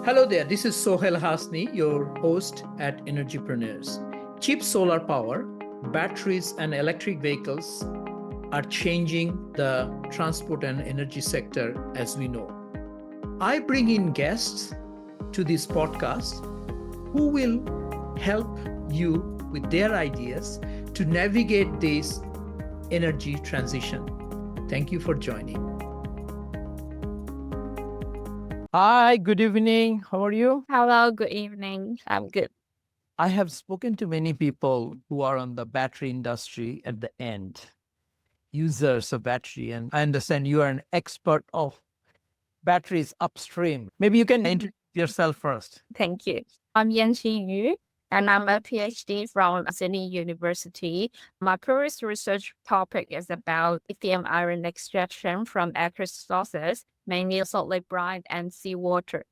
Hello there, this is Sohail Hasni, your host at Energypreneurs. Cheap solar power, batteries, and electric vehicles are changing the transport and energy sector as we know. I bring in guests to this podcast who will help you with their ideas to navigate this energy transition. Thank you for joining. Hi, good evening. How are you? Hello, good evening. I'm good. I have spoken to many people who are on the battery industry at the end, users of battery, and I understand you are an expert of batteries upstream. Maybe you can introduce yourself first. Thank you. I'm Yanxi Yu, and I'm a PhD from Sydney University. My previous research topic is about lithium iron extraction from aqueous sources, mainly salt lake brine and seawater.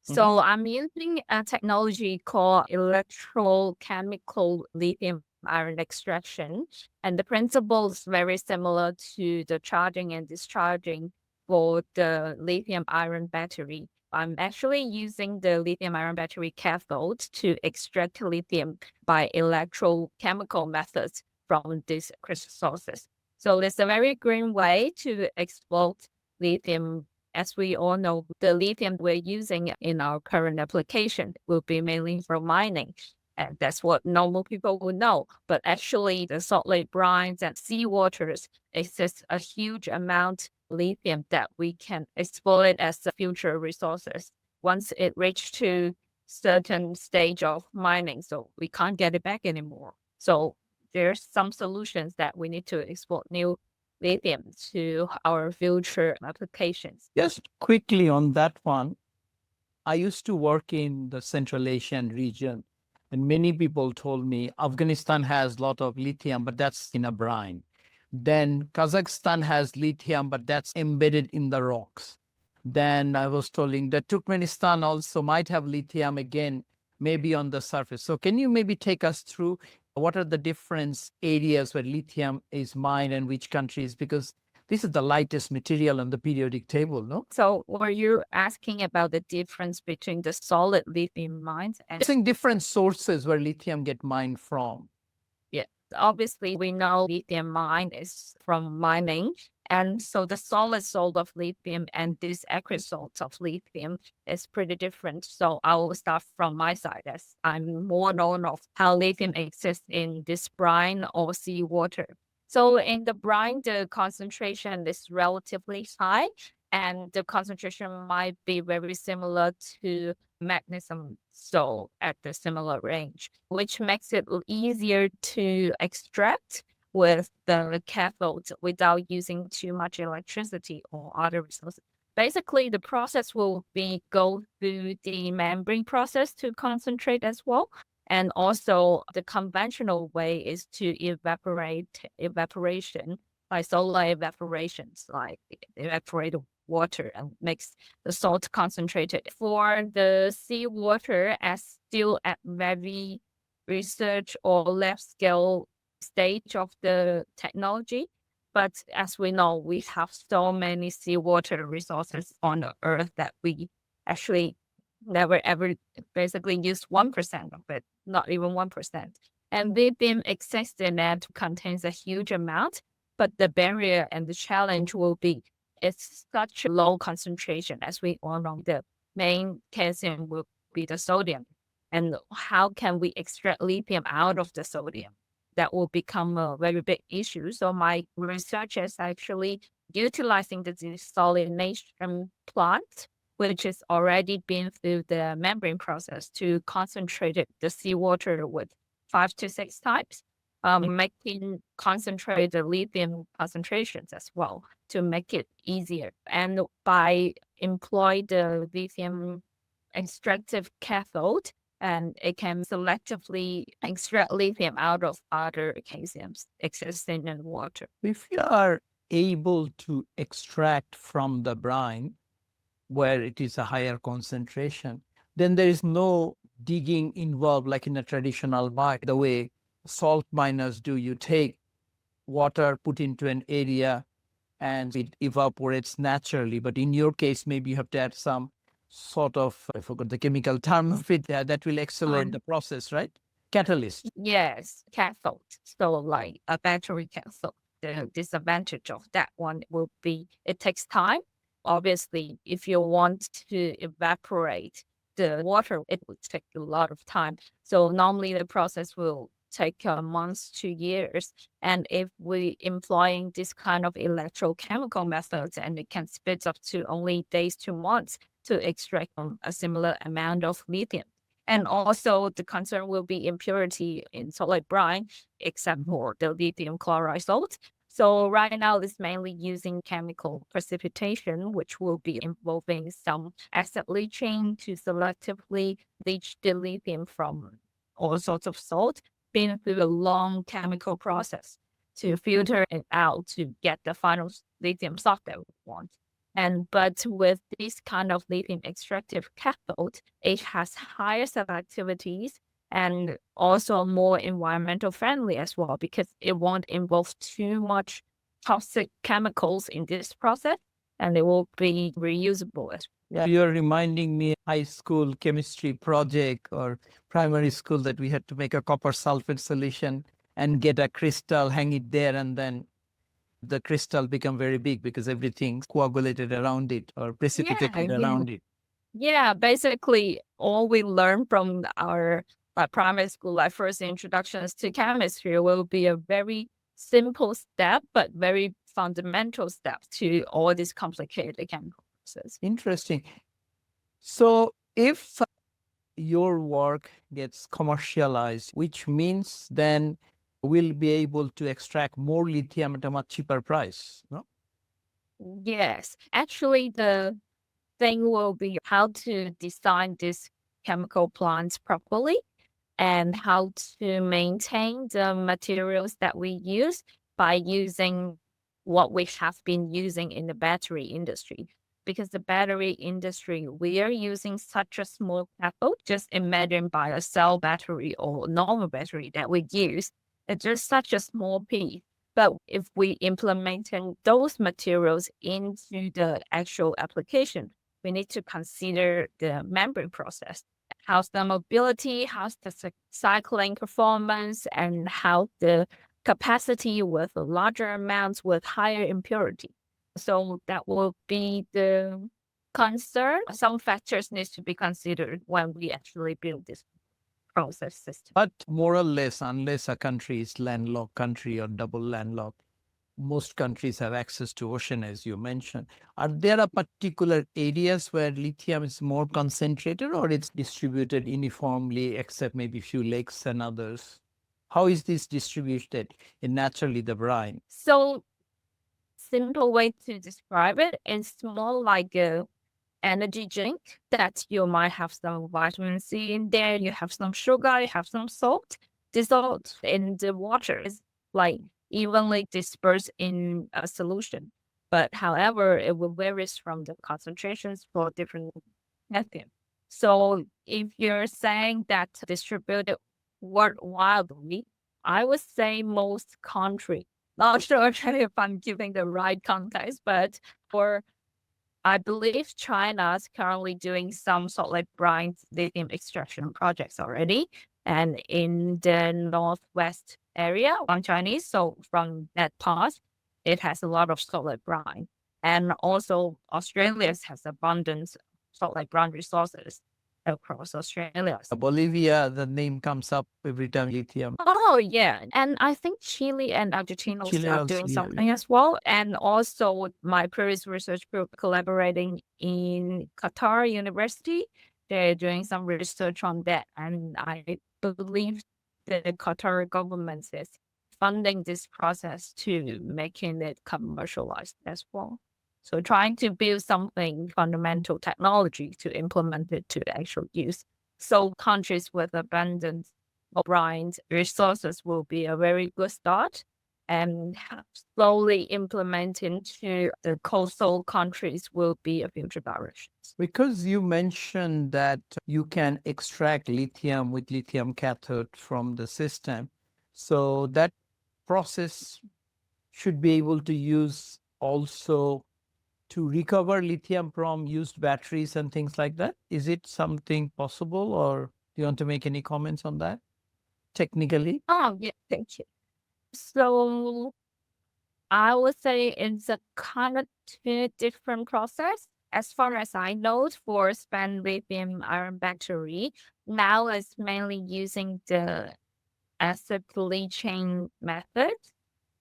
So I'm using a technology called electrochemical lithium iron extraction. And the principle is very similar to the charging and discharging for the lithium iron battery. I'm actually using the lithium iron battery cathode to extract lithium by electrochemical methods from these crystal sources. So it's a very green way to exploit lithium. As we all know, the lithium we're using in our current application will be mainly for mining. And that's what normal people would know. But actually, the salt lake brines and seawaters exist a huge amount of lithium that we can exploit as the future resources once it reaches to certain stage of mining. So we can't get it back anymore. So there's some solutions that we need to export new lithium to our future applications. Just quickly on that one, I used to work in the Central Asian region, and many people told me Afghanistan has a lot of lithium, but that's in a brine. Then Kazakhstan has lithium, but that's embedded in the rocks. Then I was told that Turkmenistan also might have lithium again, maybe on the surface. So can you maybe take us through what are the different areas where lithium is mined and which countries? Because this is the lightest material on the periodic table, no? So were you asking about the difference between the solid lithium mines and... I'm saying different sources where lithium get mined from. Yeah, obviously we know lithium mine is from mining. And so the solid salt of lithium and this aqueous salt of lithium is pretty different. So I will start from my side as I'm more known of how lithium exists in this brine or seawater. So in the brine, the concentration is relatively high and the concentration might be very similar to magnesium salt at the similar range, which makes it easier to extract with the cathode without using too much electricity or other resources. Basically, the process will be go through the membrane process to concentrate as well. And also the conventional way is to evaporation, like solar evaporations, like evaporate water and makes the salt concentrated. For the seawater, as still at very research or lab scale stage of the technology. But as we know, we have so many seawater resources on the earth that we actually never ever basically use 1% of it, not even 1%. And lithium exists in it contains a huge amount, but the barrier and the challenge will be it's such a low concentration. As we all know, the main calcium will be the sodium. And how can we extract lithium out of the sodium? That will become a very big issue. So my research is actually utilizing the desalination plant, which has already been through the membrane process to concentrate the seawater with 5 to 6 times, making concentrate the lithium concentrations as well to make it easier. And by employ the lithium extractive cathode, and it can selectively extract lithium out of other calciums existing in water. If you are able to extract from the brine where it is a higher concentration, then there is no digging involved like in a traditional mine, the way salt miners do. You take water, put into an area, and it evaporates naturally. But in your case, maybe you have to add some sort of, I forgot the chemical term of it, that will accelerate the process, right? Catalyst. Yes, cathode. So like a battery cathode. The disadvantage of that one will be it takes time. Obviously, if you want to evaporate the water, it would take a lot of time. So normally the process will take months to years. And if we employing this kind of electrochemical methods, and it can speed up to only days to months to extract a similar amount of lithium. And also the concern will be impurity in solid brine, except for the lithium chloride salt. So right now it's mainly using chemical precipitation, which will be involving some acid leaching to selectively leach the lithium from all sorts of salt, been through a long chemical process to filter it out to get the final lithium salt that we want. But with this kind of lithium extractive cathode, it has higher selectivities and also more environmental friendly as well, because it won't involve too much toxic chemicals in this process, and it will be reusable as Yeah, you're reminding me high school chemistry project or primary school that we had to make a copper sulfate solution and get a crystal, hang it there, and then the crystal become very big because everything's coagulated around it or precipitated around it. Yeah, basically all we learn from our primary school, like first introductions to chemistry, will be a very simple step, but very fundamental step to all these complicated chemical processes. Interesting. So if your work gets commercialized, which means then we'll be able to extract more lithium at a much cheaper price, no? Yes, actually, the thing will be how to design these chemical plants properly and how to maintain the materials that we use by using what we have been using in the battery industry. Because the battery industry, we are using such a small cathode, just imagine by a cell battery or normal battery that we use. It's just such a small piece. But if we implementing those materials into the actual application, we need to consider the membrane process. How's the mobility, how's the cycling performance, and how the capacity with larger amounts with higher impurity. So that will be the concern. Some factors need to be considered when we actually build this process system. But more or less, unless a country is landlocked country or double landlocked, most countries have access to ocean, as you mentioned. Are there a particular areas where lithium is more concentrated or it's distributed uniformly, except maybe few lakes and others? How is this distributed in naturally the brine? So simple way to describe it is more like a energy drink that you might have some vitamin C in there, you have some sugar, you have some salt dissolved in the water. It's like evenly dispersed in a solution. But however, it will vary from the concentrations for different lithium. So if you're saying that distributed worldwide, I would say most country. Not sure if I'm giving the right context, but for I believe China is currently doing some sort of like brine lithium extraction projects already. And in the northwest area on Chinese, so from that part, it has a lot of solid brine. And also Australia has abundance salt like brine resources across Australia. Bolivia, the name comes up every time lithium. Oh yeah, and I think Chile and Argentina Chile are also, doing yeah. something as well. And also my previous research group collaborating in Qatar University, they're doing some research on that. And I believe the Qatar government is funding this process to making it commercialized as well. So trying to build something fundamental technology to implement it to actual use. So countries with abundant brine resources will be a very good start, and slowly implementing to the coastal countries will be a future direction. Because you mentioned that you can extract lithium with lithium cathode from the system, so that process should be able to use also to recover lithium from used batteries and things like that? Is it something possible, or do you want to make any comments on that technically? Oh, yeah, thank you. So I would say it's a kind of two different process. As far as I know, for spent lithium ion battery, now it's mainly using the acid leaching method.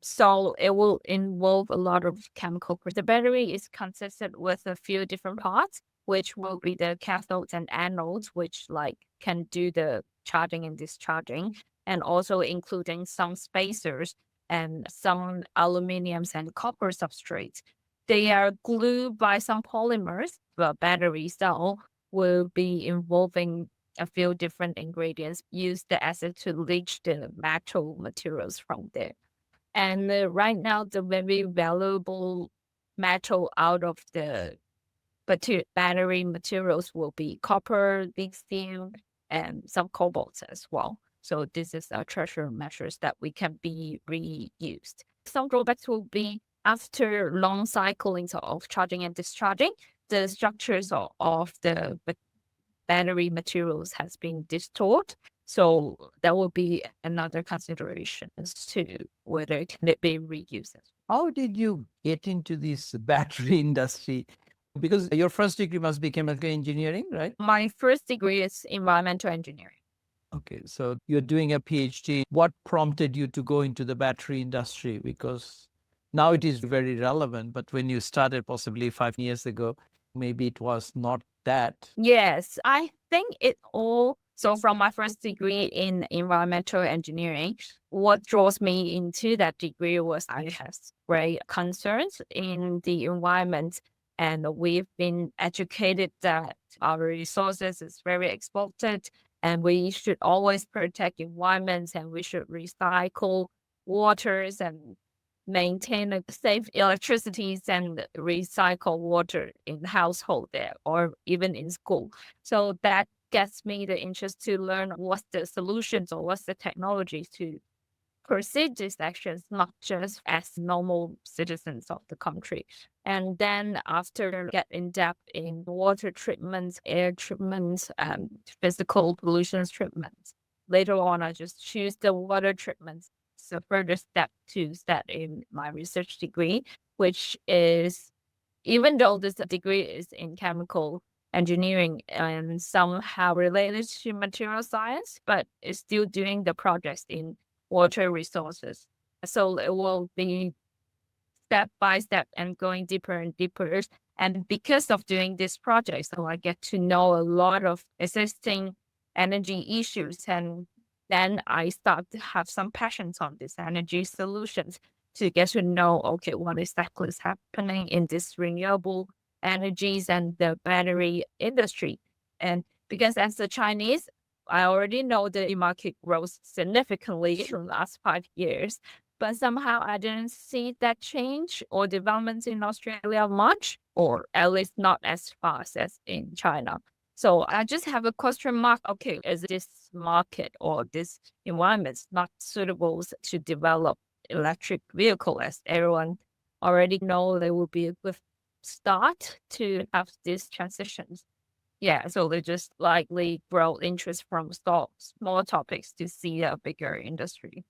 So it will involve a lot of chemical. The battery is consisted with a few different parts, which will be the cathodes and anodes, which like can do the charging and discharging, and also including some spacers and some aluminiums and copper substrates. They are glued by some polymers. The battery cell will be involving a few different ingredients. Use the acid to leach the metal materials from there. And right now, the very valuable metal out of the battery materials will be copper, lithium, and some cobalt as well. So this is a treasure measures that we can be reused. Some drawbacks will be after long cycling of charging and discharging, the structures of the battery materials has been distorted. So that will be another consideration as to whether can it be reused. How did you get into this battery industry? Because your first degree must be chemical engineering, right? My first degree is environmental engineering. Okay, so you're doing a PhD. What prompted you to go into the battery industry? Because now it is very relevant, but when you started possibly 5 years ago, maybe it was not that. Yes, I think it all. So from my first degree in environmental engineering, what draws me into that degree was I have great concerns in the environment. And we've been educated that our resources is very exploited and we should always protect environments and we should recycle waters and maintain a safe electricities and recycle water in the household there or even in school. So that gets me the interest to learn what's the solutions or what's the technology to proceed these actions, not just as normal citizens of the country. And then after get in depth in water treatments, air treatments, physical pollution treatments, later on I just choose the water treatments. So further step to that in my research degree, which is even though this degree is in chemical engineering and somehow related to material science, but it's still doing the projects in water resources. So it will be step by step and going deeper and deeper. And because of doing this project, so I get to know a lot of existing energy issues. And then I start to have some passions on these energy solutions to get to know, okay, what exactly is happening in this renewable energies and the battery industry. And because as a Chinese, I already know the market grows significantly in the last 5 years, but somehow I didn't see that change or development in Australia much, or at least not as fast as in China. So I just have a question mark. Okay, is this market or this environment not suitable to develop electric vehicle as everyone already know there will be a good start to have these transitions. Yeah, so they just likely grow interest from small topics to see a bigger industry.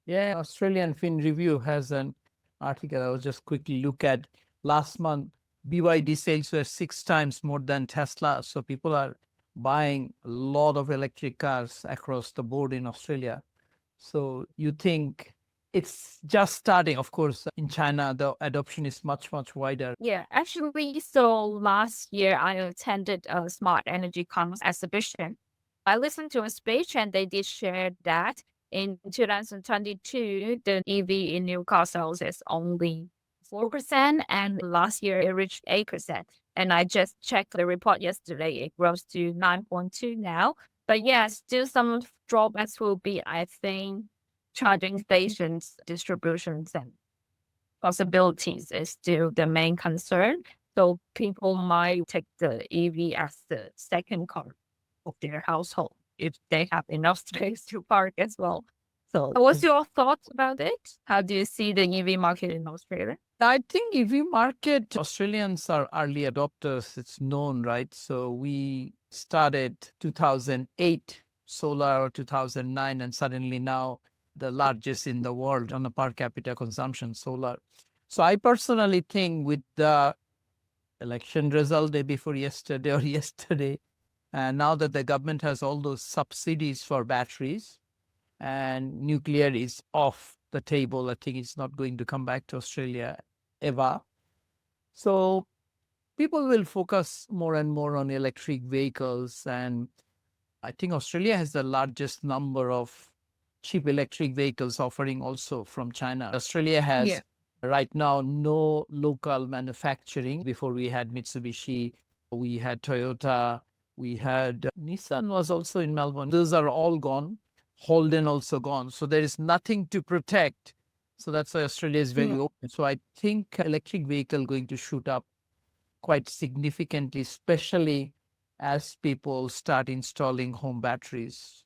Yeah, Australian Fin Review has an article. I was just quickly look at last month. BYD sales were 6 times more than Tesla. So people are buying a lot of electric cars across the board in Australia. So you think it's just starting? Of course, in China, the adoption is much, much wider. Yeah, actually, so last year I attended a smart energy conference exhibition. I listened to a speech and they did share that in 2022, the EV in new car sales is only 4%, and last year it reached 8%. And I just checked the report yesterday, it grows to 9.2 now. But yeah, still some drawbacks will be, I think, charging stations, distributions, and possibilities is still the main concern. So people might take the EV as the second car of their household if they have enough space to park as well. So what's your thoughts about it? How do you see the EV market in Australia? I think EV market, Australians are early adopters. It's known, right? So we started 2008 solar, 2009, and suddenly now the largest in the world on a per capita consumption solar. So I personally think with the election result day before yesterday or yesterday, and now that the government has all those subsidies for batteries and nuclear is off the table, I think it's not going to come back to Australia ever. So people will focus more and more on electric vehicles. And I think Australia has the largest number of cheap electric vehicles offering also from China. Australia has Yeah. right now no local manufacturing. Before we had Mitsubishi, we had Toyota, we had Nissan was also in Melbourne. Those are all gone. Holden also gone. So there is nothing to protect. So that's why Australia is very open. So I think electric vehicle going to shoot up quite significantly, especially as people start installing home batteries.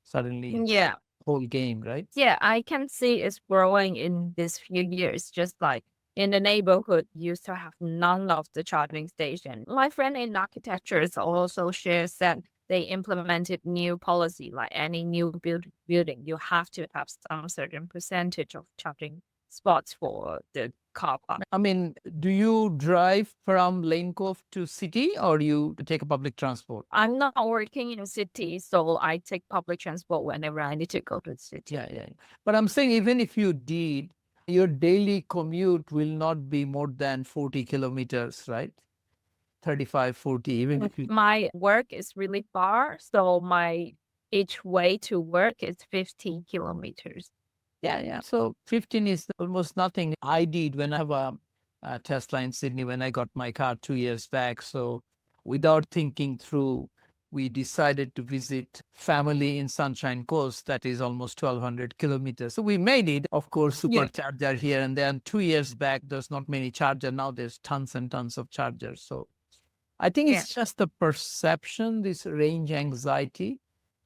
Suddenly, Yeah. whole game, right? Yeah, I can see it's growing in these few years. Just like in the neighborhood, used to have none of the charging station. My friend in architecture also shares that they implemented new policy, like any new building, you have to have some certain percentage of charging spots for the car park. I mean, do you drive from Lane Cove to city or you take a public transport? I'm not working in a city, so I take public transport whenever I need to go to the city. Yeah. But I'm saying even if you did, your daily commute will not be more than 40 kilometers, right? 35, 40, even if you. My work is really far, so my each way to work is 50 kilometers. Yeah. So 15 is almost nothing. I did when I have a Tesla in Sydney when I got my car 2 years back. So without thinking through, we decided to visit family in Sunshine Coast. That is almost 1,200 kilometers. So we made it. Of course, Yeah. supercharger here and then. 2 years back, there's not many charger. Now there's tons and tons of chargers. So I think Yeah. it's just the perception, this range anxiety.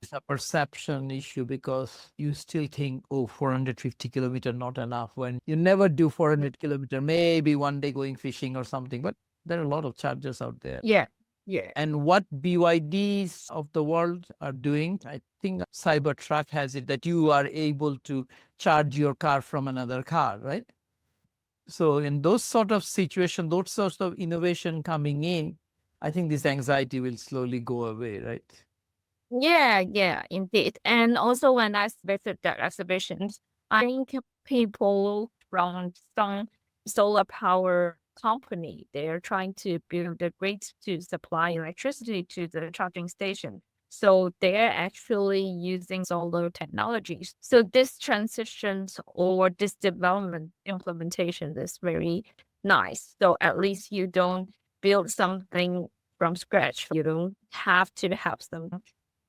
It's a perception issue because you still think, oh, 450 kilometer not enough when you never do 400 kilometer, maybe one day going fishing or something. But there are a lot of chargers out there. Yeah. Yeah. And what BYDs of the world are doing, I think Cybertruck has it that you are able to charge your car from another car, right? So in those sort of situations, those sorts of innovation coming in, I think this anxiety will slowly go away, right? Yeah, indeed. And also when I visit the exhibitions, I think people from some solar power company, they're trying to build a grid to supply electricity to the charging station. So they're actually using solar technologies. So this transitions or this development implementation is very nice. So at least you don't build something from scratch. You don't have to have some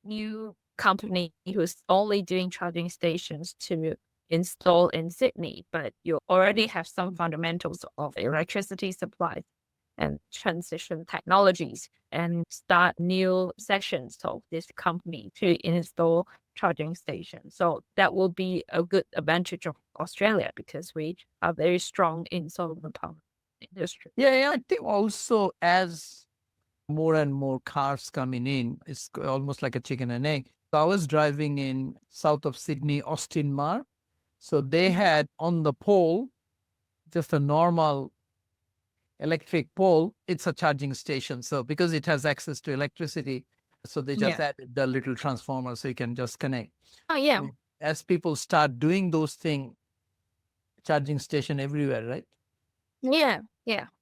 new company who's only doing charging stations to install in Sydney, but you already have some fundamentals of electricity supply and transition technologies and start new sections of this company to install charging stations. So that will be a good advantage of Australia because we are very strong in solar power industry. Yeah. I think also as more and more cars coming in, it's almost like a chicken and egg. So I was driving in south of Sydney, Austin Mar. So they had on the pole, just a normal electric pole, it's a charging station. So because it has access to electricity, so they just Yeah. added the little transformer so you can just connect. Oh yeah. So as people start doing those things, charging station everywhere, right? Yeah,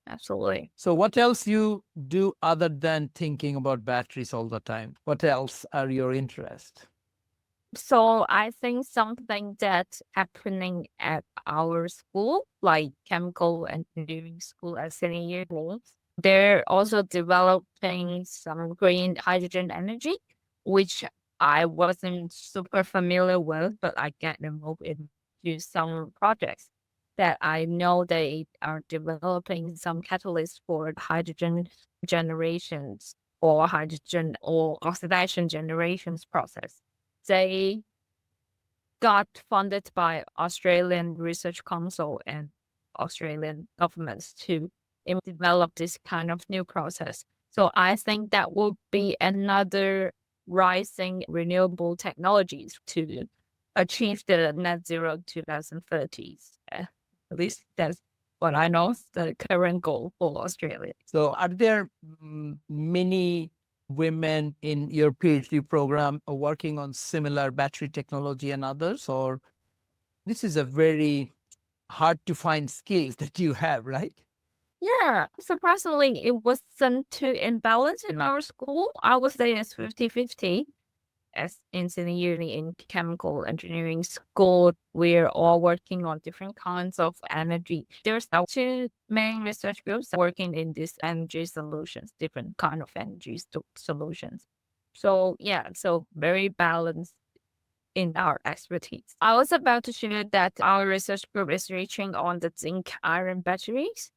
absolutely. So what else you do other than thinking about batteries all the time? What else are your interests? So I think something that's happening at our school, like chemical engineering school at Sydney Uni, they're also developing some green hydrogen energy, which I wasn't super familiar with, but I get involved into some projects that I know they are developing some catalysts for hydrogen generations or hydrogen or oxidation generations process. They got funded by Australian Research Council and Australian governments to develop this kind of new process. So I think that will be another rising renewable technologies to achieve the net zero 2030s. At least that's what I know is the current goal for Australia. So are there many women in your PhD program working on similar battery technology and others, or this is a very hard to find skills that you have, right? Yeah, surprisingly, it wasn't too imbalanced in our school. I would say it's 50-50. As engineering in chemical engineering school, we're all working on different kinds of energy. There's two main research groups working in these energy solutions, different kind of energy solutions. So yeah, so very balanced in our expertise. I was about to share that our research group is reaching on the zinc iron batteries.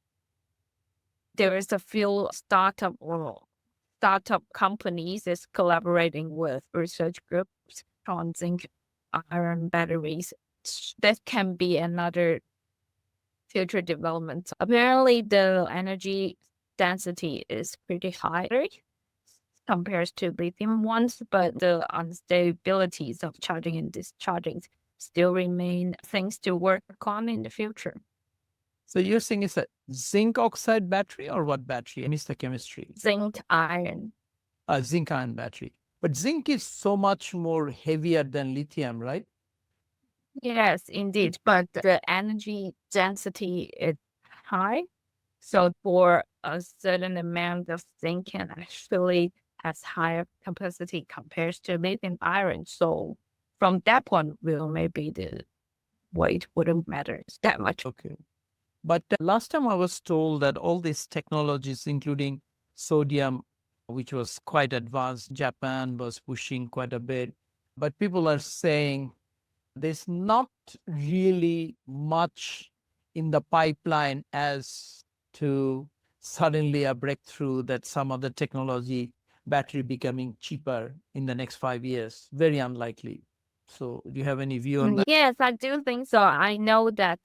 There is a few startup companies is collaborating with research groups on zinc iron batteries. That can be another future development. Apparently, the energy density is pretty high compared to lithium ones, but the instabilities of charging and discharging still remain things to work on in the future. So you're saying it's a zinc oxide battery or what battery? I missed the chemistry. Zinc iron. A zinc ion battery. But zinc is so much more heavier than lithium, right? Yes, indeed. But the energy density is high. So for a certain amount of zinc can actually has higher capacity compared to lithium iron. So from that point of view, maybe the weight wouldn't matter that much. Okay. But last time I was told that all these technologies, including sodium, which was quite advanced, Japan was pushing quite a bit. But people are saying there's not really much in the pipeline as to suddenly a breakthrough that some other technology, battery becoming cheaper in the next 5 years. Very unlikely. So do you have any view on that? Yes, I do think so. I know that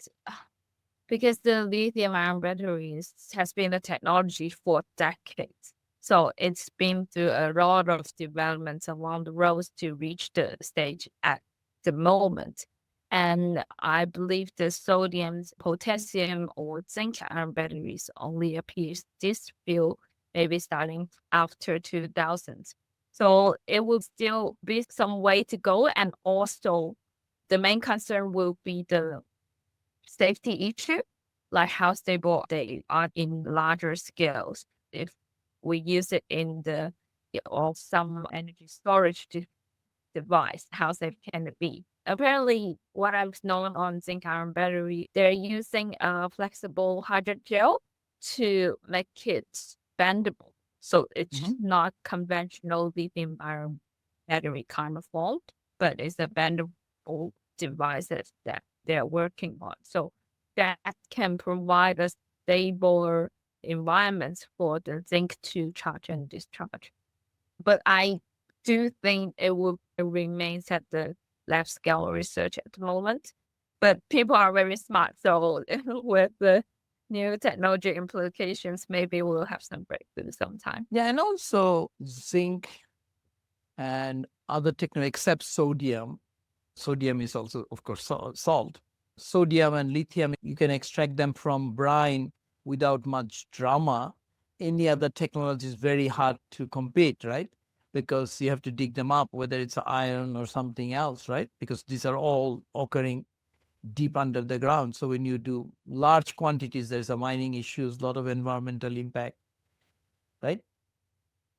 because the lithium ion batteries has been a technology for decades. So it's been through a lot of developments along the roads to reach the stage at the moment. And I believe the sodium, potassium, or zinc ion batteries only appears this field maybe starting after 2000s. So it will still be some way to go. And also the main concern will be the safety issue, like how stable they are in larger scales. If we use it in the or some energy storage device, how safe can it be? Apparently, what I've known on zinc iron battery, they're using a flexible hydrogel to make it bendable. So it's not conventional lithium iron battery kind of form, but it's a bendable devices that they're working on. So that can provide a stable environment for the zinc to charge and discharge. But I do think it will remain at the lab scale research at the moment. But people are very smart, so with the new technology implications, maybe we'll have some breakthrough sometime. Yeah, and also zinc and other technology except sodium. Sodium is also, of course, salt. Sodium and lithium, you can extract them from brine without much drama. Any other technology is very hard to compete, right? Because you have to dig them up, whether it's iron or something else, right? Because these are all occurring deep under the ground. So when you do large quantities, there's a mining issues, a lot of environmental impact, right?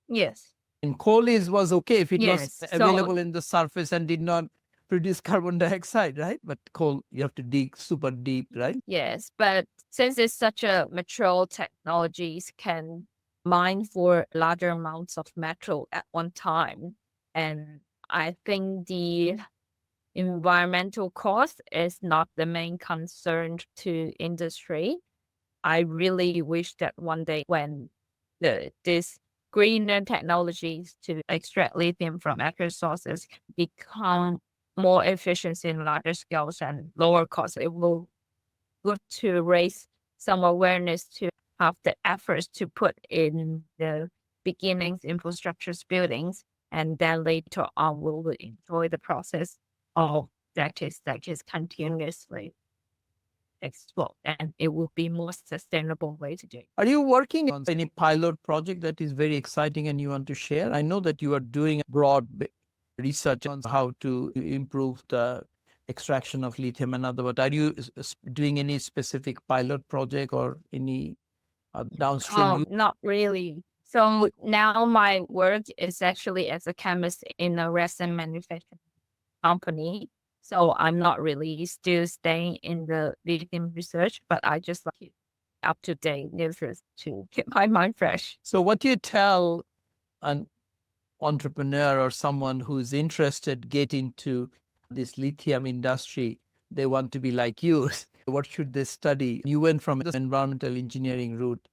Yes. And coal was okay if it was Yes. available in the surface and did not produce carbon dioxide, right? But coal, you have to dig super deep, right? Yes, but since it's such a mature technologies can mine for larger amounts of metal at one time, and I think the environmental cost is not the main concern to industry. I really wish that one day when this greener technologies to extract lithium from natural sources become more efficient in larger scales and lower cost, it will good to raise some awareness to have the efforts to put in the beginnings, infrastructures, buildings, and then later on we will enjoy the process of that is continuously explore, and it will be more sustainable way to do it. Are you working on any pilot project that is very exciting and you want to share? I know that you are doing broad research on how to improve the extraction of lithium and other, but are you doing any specific pilot project or any downstream? Not really. So now my work is actually as a chemist in a resin manufacturing company. So I'm not really still staying in the lithium research, but I just like keep up to date news to keep my mind fresh. So what do you tell an entrepreneur or someone who's interested get into this lithium industry? They want to be like you. What should they study? You went from the environmental engineering route.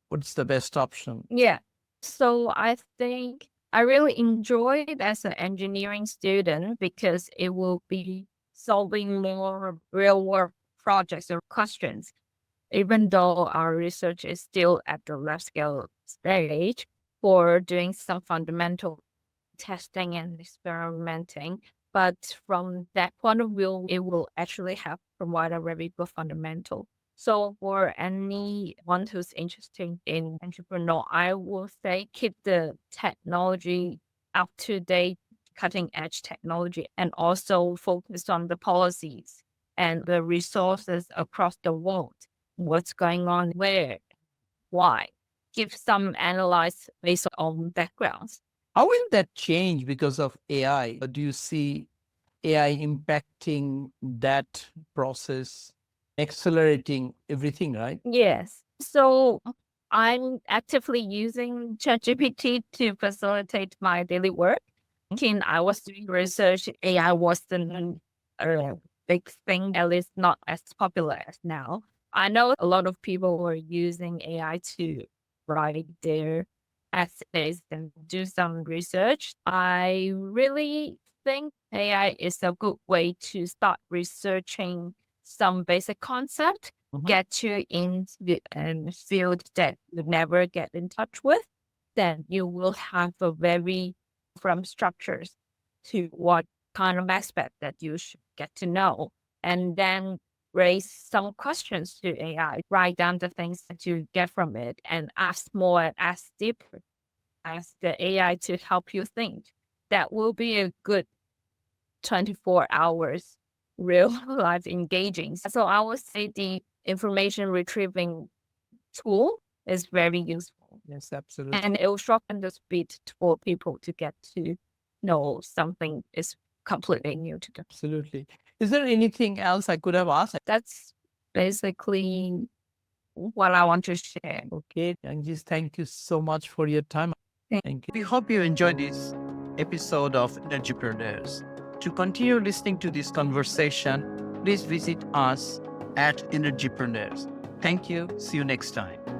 What's the best option? Yeah. So I think I really enjoy it as an engineering student because it will be solving more real world projects or questions. Even though our research is still at the lab scale stage for doing some fundamental testing and experimenting. But from that point of view, it will actually have provide a very good fundamental. So for anyone who's interested in entrepreneur, I will say keep the technology up to date, cutting edge technology, and also focus on the policies and the resources across the world. What's going on where, why? Give some analyze based on backgrounds. How will that change because of AI? Do you see AI impacting that process, accelerating everything, right? Yes. So I'm actively using ChatGPT to facilitate my daily work. When I was doing research, AI wasn't a big thing, at least not as popular as now. I know a lot of people were using AI to write their essays and do some research. I really think AI is a good way to start researching some basic concept, get you in a field that you never get in touch with, then you will have a very from structures to what kind of aspect that you should get to know. And then raise some questions to AI, write down the things that you get from it and ask more, ask deeper, ask the AI to help you think. That will be a good 24 hours real life engaging. So I would say the information retrieving tool is very useful. Yes, absolutely. And it will shorten the speed for people to get to know something is completely new to them. Absolutely. Is there anything else I could have asked? That's basically what I want to share. Okay, Yanxi, thank you so much for your time. Thank you. We hope you enjoyed this episode of Energypreneurs. To continue listening to this conversation, please visit us at Energypreneurs. Thank you. See you next time.